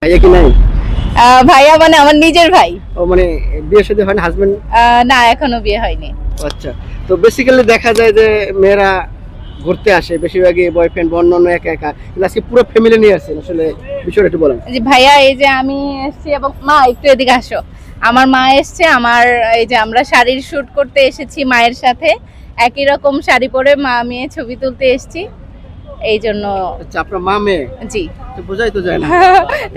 ভাইয়া কি নাই? ভাইয়া মানে আমার নিজের ভাই। ও মানে বিয়ে শাদী হয় না, হাজবেন্ড? না, এখনো বিয়ে হয়নি। আচ্ছা। তো বেসিক্যালি দেখা যায় যে মেয়েরা ঘুরতে আসে বেশিরভাগই বয়ফ্রেন্ড বা অন্য একা একা, কিন্তু আজকে পুরো ফ্যামিলি নিয়ে আসছেন, আসলে বিষয়টা একটু বলেন। যে ভাইয়া, এই যে আমি এসেছি এবং মা একটু এদিকে আসো। আমার মা এসছে, আমার এই যে আমরা শাড়ির শুট করতে এসেছি মায়ের সাথে। একই রকম শাড়ি পরে মা মেয়ে ছবি তুলতে এসেছি, এই জন্য। আচ্ছা, আপনার মা মেয়ে? জি। তো বোঝাই তো যায় না।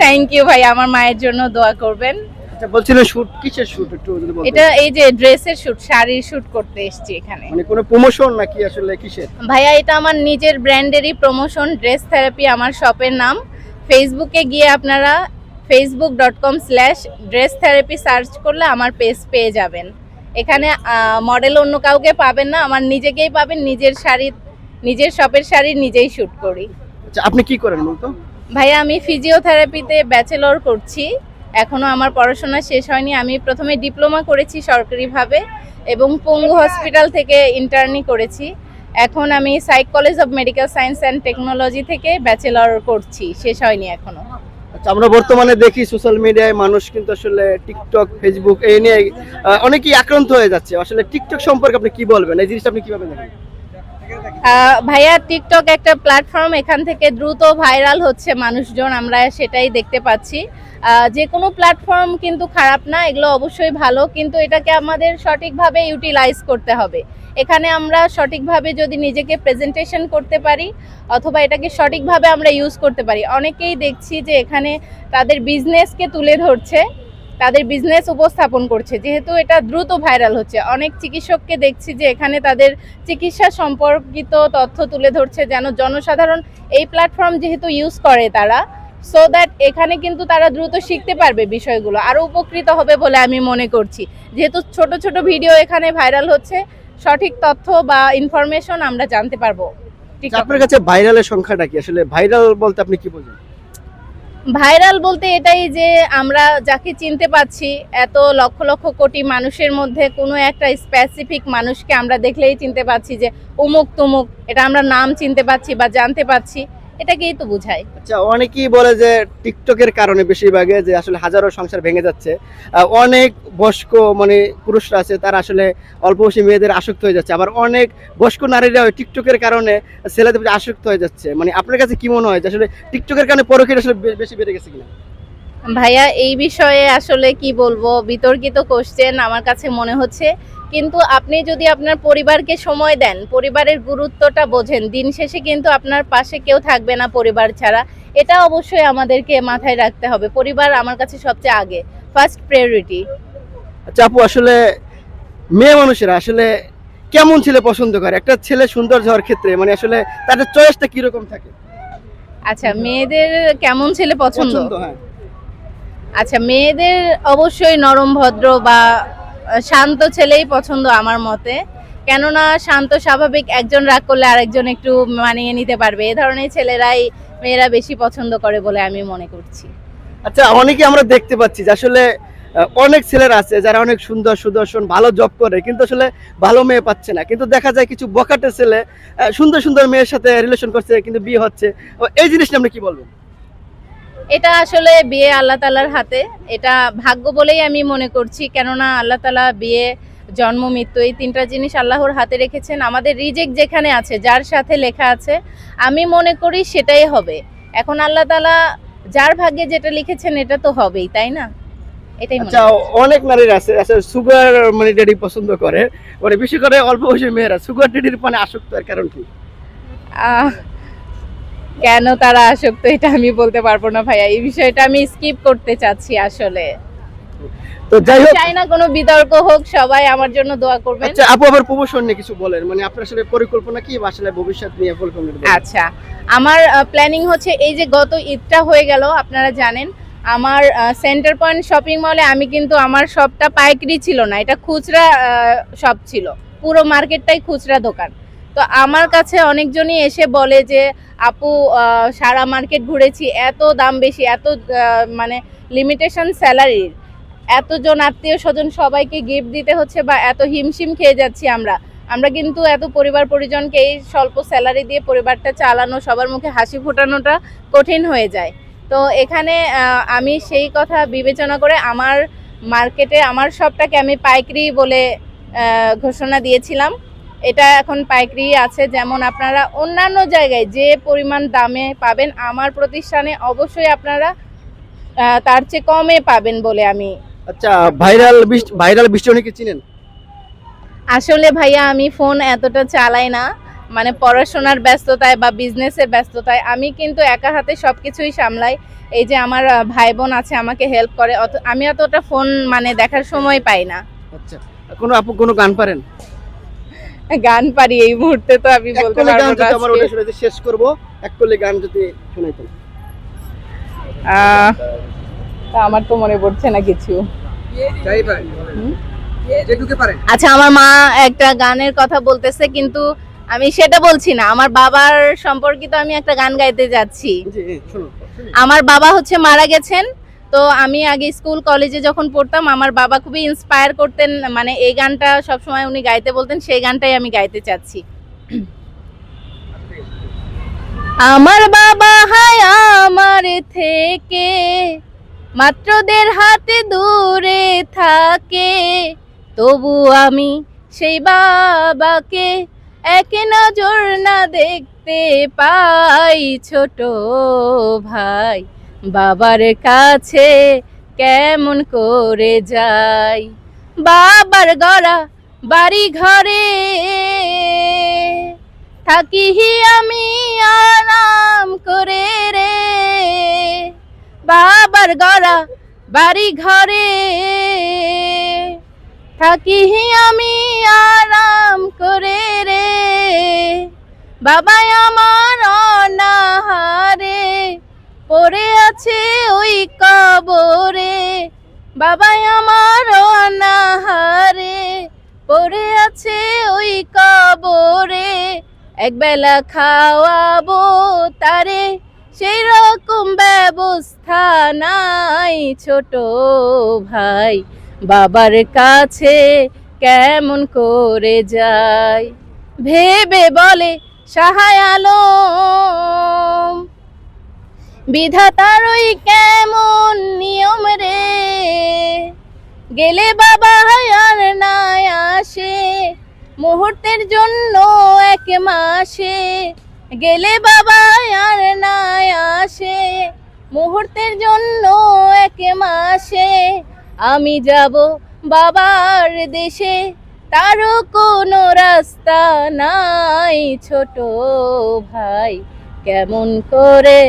থ্যাংক ইউ ভাই, আমার মায়ের জন্য দোয়া করবেন। আচ্ছা, বলছিলেন শুট কিসের শুট একটু যদি বলতেন। এটা এই যে ড্রেসের শুট, শাড়ির শুট করতে এসেছি এখানে। মানে কোনো প্রমোশন নাকি আসলে কিসের? ভাইয়া, এটা আমার নিজের ব্র্যান্ডেরই প্রমোশন, ড্রেস থেরাপি আমার শপের নাম। ফেসবুকে গিয়ে আপনারা facebook.com/dress therapy সার্চ করলে আমার পেজ পেয়ে যাবেন। এখানে মডেল অন্য কাউকে পাবেন না, আমার নিজেকেই পাবেন। নিজের শাড়ি, নিজের শপের শাড়ি নিজেই শুট করি। আচ্ছা, আপনি কি করেন বলতো? ভাইয়া, আমি ফিজিওথেরাপিতে ব্যাচেলর করছি, এখনো আমার পড়াশোনা শেষ হয়নি। আমি প্রথমে ডিপ্লোমা করেছি সরকারিভাবে এবং পঙ্গু হসপিটাল থেকে ইন্টার্নি করেছি। এখন আমি psych college of medical science and technology থেকে ব্যাচেলর করছি, শেষ হয়নি এখনো। আচ্ছা, আমরা বর্তমানে দেখি সোশ্যাল মিডিয়ায় মানুষ কিন্তু আসলে টিকটক, ফেসবুক এই নিয়ে অনেকেই আক্রান্ত হয়ে যাচ্ছে। আসলে টিকটক সম্পর্কে আপনি কি বলবেন, এই জিনিসটা আপনি কিভাবে দেখেন? ভাইয়া, টিকটক একটা প্ল্যাটফর্ম, এখান থেকে দ্রুত ভাইরাল হচ্ছে মানুষজন, আমরা সেটাই দেখতে পাচ্ছি। যে কোনো প্ল্যাটফর্ম কিন্তু খারাপ না, এগুলো অবশ্যই ভালো, কিন্তু এটাকে আমাদের সঠিকভাবে ইউটিলাইজ করতে হবে। এখানে আমরা সঠিকভাবে যদি নিজেকে প্রেজেন্টেশন করতে পারি অথবা এটাকে সঠিকভাবে আমরা ইউজ করতে পারি। অনেকেই দেখছি যে এখানে তাদের বিজনেসকে তুলে ধরছে, তাদের বিজনেস উপস্থাপন করছে, যেহেতু এটা দ্রুত ভাইরাল হচ্ছে। অনেক চিকিৎসককে দেখছি যে এখানে তাদের চিকিৎসা সম্পর্কিত তথ্য তুলে ধরছে, যেন জনসাধারণ এই প্ল্যাটফর্ম যেহেতু ইউজ করে তারা, সো দ্যাট এখানে কিন্তু তারা দ্রুত শিখতে পারবে বিষয়গুলো, আরও উপকৃত হবে বলে আমি মনে করছি। যেহেতু ছোট ছোট ভিডিও এখানে ভাইরাল হচ্ছে, সঠিক তথ্য বা ইনফরমেশন আমরা জানতে পারবো। আপনার কাছে ভাইরালের সংখ্যাটা কি? আসলে ভাইরাল বলতে আপনি কি বোঝেন? ভাইরাল বলতে এটাই যে আমরা যাকে চিনতে পাচ্ছি, এত লক্ষ লক্ষ কোটি মানুষের মধ্যে কোনো একটা স্পেসিফিক মানুষকে আমরা দেখলেই চিনতে পাচ্ছি যে অমুক তমুক, এটা আমরা নাম চিনতে পাচ্ছি বা জানতে পাচ্ছি, এটাকেই তো বোঝায়। আচ্ছা, অনেকেই বলে যে টিকটকের কারণে বেশিরভাগে যে আসলে হাজারো সংসার ভেঙে যাচ্ছে। অনেক বয়স্ক মানে পুরুষরা আছে, তারা আসলে অল্প বয়সী মেয়েদের আসক্ত হয়ে যাচ্ছে, আবার অনেক বয়স্ক নারীরা ওই টিকটকের কারণে ছেলেদের প্রতি আসক্ত হয়ে যাচ্ছে। মানে আপনার কাছে কি মনে হয় যে আসলে টিকটকের কারণে পরকীয়া আসলে বেশি বেড়ে গেছে কিনা? ভাইয়া, এই বিষয়ে আসলে কি বলবো, বিতর্কিত কোশ্চেন আমার কাছে মনে হচ্ছে। কিন্তু আপনি যদি আপনার পরিবারকে সময় দেন, পরিবারের গুরুত্বটা বোঝেন, দিন শেষে কিন্তু আপনার পাশে কেউ থাকবে না পরিবার ছাড়া। এটা অবশ্যই আমাদেরকে মাথায় রাখতে হবে। পরিবার আমার কাছে সবচেয়ে আগে, ফার্স্ট প্রায়োরিটি। আচ্ছা আপু, আসলে মেয়ে মানুষেরা আসলে কেমন ছেলে পছন্দ করে? একটা ছেলে সুন্দর হওয়ার ক্ষেত্রে মানে আসলে তাদের চয়েসটা কিরকম থাকে? আচ্ছা, মেয়েদের কেমন ছেলে পছন্দ? হ্যাঁ। আচ্ছা, মেয়েদের অবশ্যই নরম ভদ্র বা শান্ত ছেলেই পছন্দ আমার মতে। কেননা শান্ত স্বাভাবিক, একজন রাগ করলে আরেকজন একটু মানিয়ে নিতে পারবে, এ ধরনের ছেলেরাই মেয়েরা বেশি পছন্দ করে বলে আমি মনে করছি। আচ্ছা, অনেকে আমরা দেখতে পাচ্ছি যে আসলে অনেক ছেলেরা আছে যারা অনেক সুন্দর সুদর্শন ভালো জব করে, কিন্তু আসলে ভালো মেয়ে পাচ্ছে না। কিন্তু দেখা যায় কিছু বখাটে ছেলে সুন্দর সুন্দর মেয়ের সাথে রিলেশন করছে, কিন্তু বিয়ে হচ্ছে। এই জিনিসটা আপনি কি বলবেন? এটা আসলে বিয়ে আল্লাহ তাআলার হাতে, এটা ভাগ্য বলেই আমি মনে করছি। কেননা আল্লাহ তাআলা বিয়ে, জন্ম, মৃত্যু এই তিনটা জিনিস আল্লাহর হাতে রেখেছেন। আমাদের রিজিক যেখানে আছে, যার সাথে লেখা আছে, আমি মনে করি সেটাই হবে। এখন আল্লাহ তাআলা যার ভাগ্যে যেটা লিখেছেন এটা তো হবেই, তাই না? এটাই মনে আচ্ছা, করছি। অনেক নারীরা আছে আসলে সুগার মানে ড্যাডি পছন্দ করে, মানে বিশেষ করে অল্প বয়সী মেয়েরা সুগার ড্যাডির মানে আসক্ত এর কারণ কি? আহ, কেন তারা আসক্ত এটা আমি বলতে পারবো না ভাইয়া, এই বিষয়টা আমি স্কিপ করতে চাচ্ছি আসলে। তো যাই হোক, চাই না কোনো বিতর্ক হোক, সবাই আমার জন্য দোয়া করবেন। আচ্ছা আপু, আবার প্রমোশন নিয়ে কিছু বলেন, মানে আপনার আসলে পরিকল্পনা কি বা আসলে ভবিষ্যৎ নিয়ে পরিকল্পনা বলেন। আচ্ছা, আমার প্ল্যানিং হচ্ছে, এই যে গত ঈদটা হয়ে গেল, আপনারা জানেন আমার সেন্টার পয়েন্ট শপিং মলে আমি কিন্তু আমার শপটা পাইকারি ছিল না, এটা খুচরা শপ ছিল, পুরো মার্কেটটাই খুচরা দোকান। তো আমার কাছে অনেকজনই এসে বলে যে আপু, সারা মার্কেট ঘুরেছি, এত দাম বেশি, এত মানে লিমিটেশন স্যালারির, এতজন আত্মীয় স্বজন সবাইকে গিফট দিতে হচ্ছে বা এত হিমশিম খেয়ে যাচ্ছি আমরা। আমরা কিন্তু এত পরিবার পরিজনকে এই স্বল্প স্যালারি দিয়ে পরিবারটা চালানো, সবার মুখে হাসি ফোটানোটা কঠিন হয়ে যায়। তো এখানে আমি সেই কথা বিবেচনা করে আমার মার্কেটে আমার শপটাকে আমি পাইকারি বলে ঘোষণা দিয়েছিলাম। এটা এখন পাইকারি আছে। যেমন আপনারা অন্যান্য জায়গায় যে পরিমাণ দামে পাবেন, আমার প্রতিষ্ঠানে অবশ্যই আপনারা তার চেয়ে কমে পাবেন বলে আমি। আচ্ছা, ভাইরাল বৃষ্টি চিনেন? আসলে ভাইয়া আমি ফোন এতটা চালাই না, মানে পড়াশোনার ব্যস্ততায় বা বিজনেসের ব্যস্ততায় আমি কিন্তু একা হাতে সবকিছুই সামলাই। এই যে আমার ভাই বোন আছে আমাকে হেল্প করে, আমি এতটা ফোন মানে দেখার সময় পাই না। আচ্ছা, কোনো গান পারেন? গান পারি, এই মুহূর্তে তো আমি বলতে এককলি গান পারবো যদি না আমার আজকে। ওটা শুনে শেষ করব, এককলি গান যদি শোনাইতেন। তা আমার তো মনে পড়ছে না কিছু। যাই পারেন, যেটুকু পারেন। আচ্ছা, আমার মা একটা গানের কথা বলতেছে, কিন্তু আমি সেটা বলছি না। আমার বাবার সম্পর্কিত আমি একটা গান গাইতে যাচ্ছি। জি, শুনুন। আমার বাবা হচ্ছে মারা গেছেন। তো আমি আগে স্কুল কলেজে যখন পড়তাম আমার বাবা খুবই ইন্সপায়ার করতেন, মানে এই গানটা সবসময় উনি গাইতে বলতেন, সেই গানটাই আমি গাইতে চাচ্ছি। আমার বাবা হায় আমার থেকে মাত্র 1.5 হাতে দূরে থাকে, তবু আমি সেই বাবাকে এক নজর না দেখতে পাই। ছোট ভাই বাবার কাছে কেমন করে যাই, বাবার গড়া বাড়ি ঘরে থাকি আমি আরাম করে রে, বাবার গড়া বাড়ি ঘরে থাকি আমি আরাম করে রে, বাবাই আমার অনাহারে পড়ে আছে ওই কবরে, বাবাই আমার অনাহারে পড়ে আছে ওই কবরে, একবেলা খাওয়াবো তারে সেই রকম ব্যবস্থা নাই। ছোট ভাই বাবার কাছে কেমন করে যাই, ভেবে বলে সাহায় আলম বিধাতার ওই কেমন নিয়ম রে, গেলে বাবা আর নাই আসে মুহূর্তের জন্য 1 মাসে, গেলে বাবা আর নাই আসে মুহূর্তের জন্য 1 মাসে, আমি যাব বাবার দেশে তারও কোনো রাস্তা নাই। ছোট ভাই কেমন করে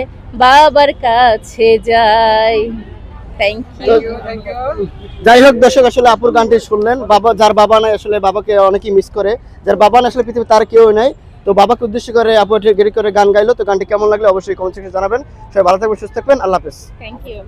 বাবার কাছে যাই। Thank you. যাই হোক দর্শক, আসলে আপুর গানটি শুনলেন। যার বাবা নাই, আসলে বাবাকে অনেকেই মিস করে। যার বাবা নাই আসলে পৃথিবীতে তার কেউ নাই। তো বাবাকে উদ্দেশ্য করে আপু গেরি করে গান গাইলো। তো গানটি কেমন লাগলো অবশ্যই কমেন্ট সেকশনে জানাবেন। সবাই ভালো থাকবেন, সুস্থ থাকবেন। আল্লাহ হাফেজ। Thank you.